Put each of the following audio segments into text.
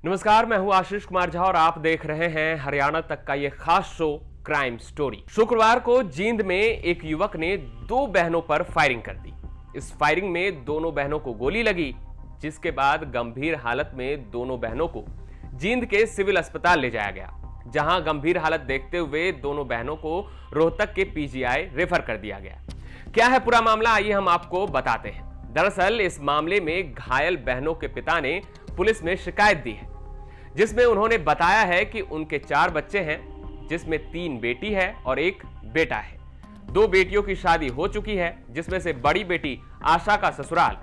नमस्कार, मैं हूं आशीष कुमार झा और आप देख रहे हैं हरियाणा तक का ये खास शो क्राइम स्टोरी। शुक्रवार को जींद में एक युवक ने दो बहनों पर फायरिंग कर दी। इस फायरिंग में दोनों बहनों को गोली लगी, जिसके बाद गंभीर हालत में दोनों बहनों को जींद के सिविल अस्पताल ले जाया गया, जहां गंभीर हालत देखते हुए दोनों बहनों को रोहतक के पीजीआई रेफर कर दिया गया। क्या है पूरा मामला, आइए हम आपको बताते हैं। दरअसल इस मामले में घायल बहनों के पिता ने पुलिस में शिकायत दी है, जिसमें उन्होंने बताया है कि उनके 4 बच्चे हैं, जिसमें 3 बेटी है और 1 बेटा है। 2 बेटियों की शादी हो चुकी है, जिसमें से बड़ी बेटी आशा का ससुराल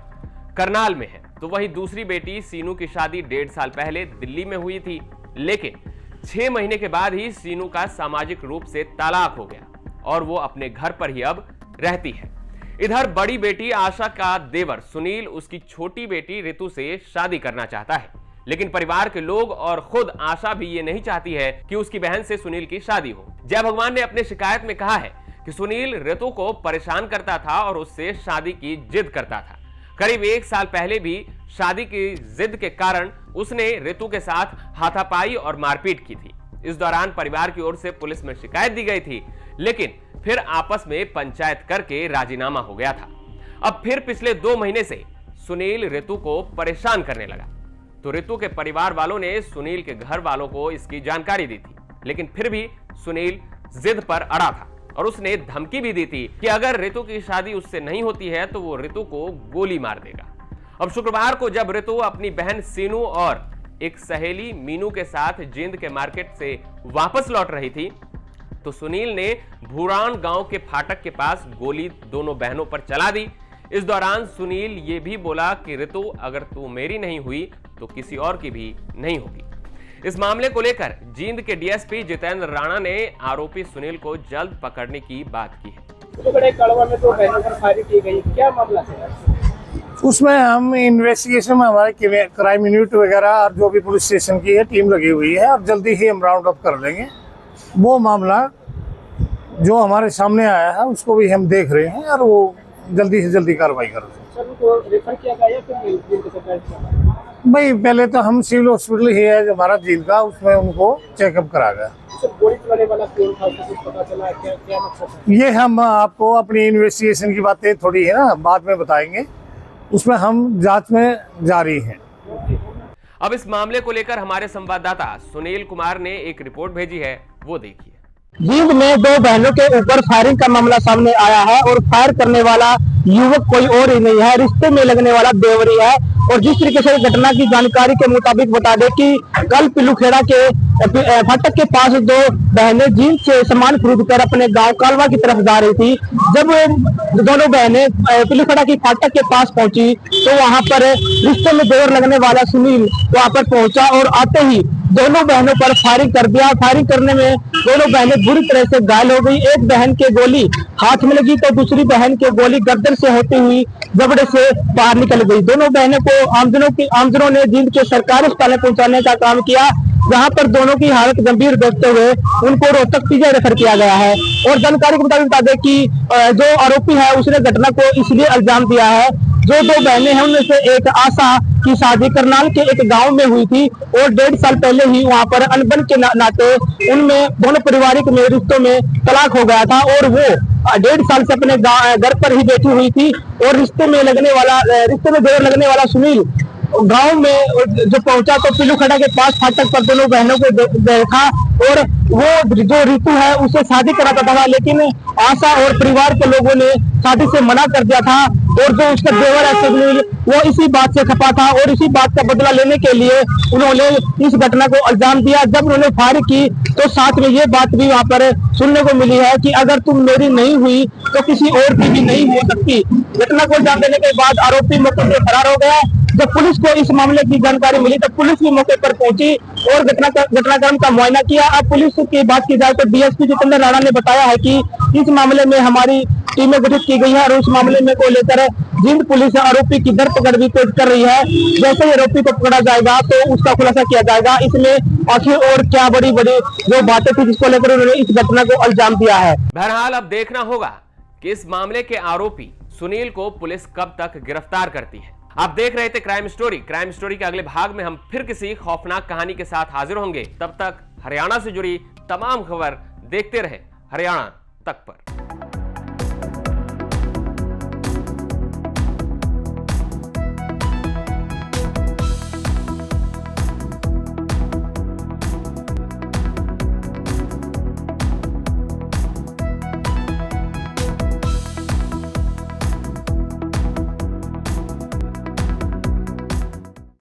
करनाल में है, तो वहीं दूसरी बेटी सीनू की शादी 1.5 साल पहले दिल्ली में हुई थी, लेकिन 6 महीने के बाद ही सीनू का सामाजिक रूप से तलाक हो गया और वो अपने घर पर ही अब रहती है। इधर बड़ी बेटी आशा का देवर सुनील उसकी छोटी बेटी ऋतु से शादी करना चाहता है, लेकिन परिवार के लोग और खुद आशा भी ये नहीं चाहती है कि उसकी बहन से सुनील की शादी हो। जय भगवान ने अपने शिकायत में कहा है कि सुनील ऋतु को परेशान करता था और उससे शादी की जिद करता था। करीब 1 साल पहले भी शादी की जिद के कारण उसने ऋतु के साथ हाथापाई और मारपीट की थी। इस दौरान परिवार की ओर से पुलिस में शिकायत दी गई थी, लेकिन फिर आपस में पंचायत करके राजीनामा हो गया था। अब फिर पिछले 2 महीने से सुनील ऋतु को परेशान करने लगा, तो ऋतु के परिवार वालों ने सुनील के घर वालों को इसकी जानकारी दी थी, लेकिन फिर भी सुनील जिद पर अड़ा था और उसने धमकी भी दी थी कि अगर ऋतु की शादी उससे नहीं होती है तो वो ऋतु को गोली मार देगा। अब शुक्रवार को जब ऋतु अपनी बहन सीनू और एक सहेली मीनू के साथ जींद के मार्केट से वापस लौट रही थी, तो सुनील ने भूरान गांव के फाटक के पास गोली दोनों बहनों पर चला दी। इस दौरान सुनील ये भी बोला कि ऋतु अगर तू मेरी नहीं हुई तो किसी और की भी नहीं होगी। इस मामले को लेकर जींद के डीएसपी जितेंद्र राणा ने आरोपी सुनील को जल्द पकड़ने की बात की है। तो बड़े कड़वा में तो बहनों पर फायरिंग की गई, क्या मामला है? उसमें हम इन्वेस्टिगेशन में हमारे क्राइम यूनिट वगैरह और जो भी पुलिस स्टेशन की है टीम लगी हुई है और जल्दी ही हम राउंड अप कर लेंगे। वो मामला जो हमारे सामने आया है उसको भी हम देख रहे हैं और वो जल्दी से जल्दी कार्रवाई कर रहे हैं। सर, उनको रेफर किया गया या फिर भाई पहले तो हम सिविल हॉस्पिटल ही है हमारा जींद का, उसमें उनको चेकअप करा गया। सर, गोली चलाने वाला कौन था, कुछ पता चला? क्या मकसद है? ये हम आपको अपनी इन्वेस्टिगेशन की बातें थोड़ी है ना बाद में बताएंगे, उसमें हम जांच में जारी हैं। अब इस मामले को लेकर हमारे संवाददाता सुनील कुमार ने एक रिपोर्ट भेजी है, वो देखिए। जींद में 2 बहनों के ऊपर फायरिंग का मामला सामने आया है और फायर करने वाला युवक कोई और ही नहीं है, रिश्ते में लगने वाला देवरी है। और जिस तरीके से घटना की जानकारी के मुताबिक बता दें कि कल पिल्लूखेड़ा के फाटक के पास 2 बहनें जींद से सामान खरीद कर अपने गांव कालवा की तरफ जा रही थी। जब दोनों बहनें पिल्लूखेड़ा की फाटक के पास पहुंची तो वहां पर रिश्ते में देवर लगने वाला सुनील वहां पर पहुंचा और आते ही दोनों बहनों पर फायरिंग कर दिया। फायरिंग करने में दोनों बहनें बुरी तरह से घायल हो गई। एक बहन के गोली हाथ में लगी तो दूसरी बहन के गोली गर्दन से होती हुई जबड़े से बाहर निकल गई। दोनों बहनों को आमजनों ने जींद के सरकारी अस्पताल पहुंचाने का काम किया, जहां पर दोनों की हालत गंभीर देखते हुए उनको रोहतक पीजीआई रेफर किया गया है। और जानकारी के मुताबिक बता दें कि जो आरोपी है उसने घटना को इसलिए अंजाम दिया है, जो 2 बहनें हैं उनमें से एक आशा की शादी करनाल के एक गांव में हुई थी और 1.5 साल पहले ही वहां पर अनबन के नाते उनमें दोनों पारिवारिक में रिश्तों में तलाक हो गया था और वो 1.5 साल से अपने घर पर ही बैठी हुई थी। और रिश्ते में देर लगने वाला सुनील गांव में जो पहुंचा तो पिल्लूखेड़ा के पास फाटक पर दोनों बहनों को देखा और वो जो ऋतु है उसे शादी कराता था, लेकिन आशा और परिवार के लोगों ने शादी से मना कर दिया था। और जो उसका देवर है सुनील वो इसी बात से खपा था और इसी बात का बदला लेने के लिए उन्होंने इस घटना को अंजाम दिया। जब उन्होंने फायर की तो साथ में ये बात भी वहां पर सुनने को मिली है कि अगर तुम मेरी नहीं हुई तो किसी और की भी नहीं हो सकती। घटना को अंजाम देने के बाद आरोपी मौके से फरार हो गया। जब पुलिस को इस मामले की जानकारी मिली तो पुलिस भी मौके पर पहुंची और घटनाक्रम का मुआयना किया। अब पुलिस की बात की जाए तो डीएसपी जितेंद्र राणा ने बताया है कि इस मामले में हमारी टीमें गठित की गई है और उस मामले में को लेकर जींद पुलिस आरोपी की धरपकड़ भी तेज कर रही है। जैसे ही आरोपी को पकड़ा जाएगा तो उसका खुलासा किया जाएगा इसमें आखिर और क्या बड़ी बड़ी जो बातें थी जिसको लेकर उन्होंने इस घटना को अंजाम दिया है। बहरहाल अब देखना होगा कि इस मामले के आरोपी सुनील को पुलिस कब तक गिरफ्तार करती है। आप देख रहे थे क्राइम स्टोरी। क्राइम स्टोरी के अगले भाग में हम फिर किसी खौफनाक कहानी के साथ हाजिर होंगे। तब तक हरियाणा से जुड़ी तमाम खबर देखते रहे हरियाणा तक पर।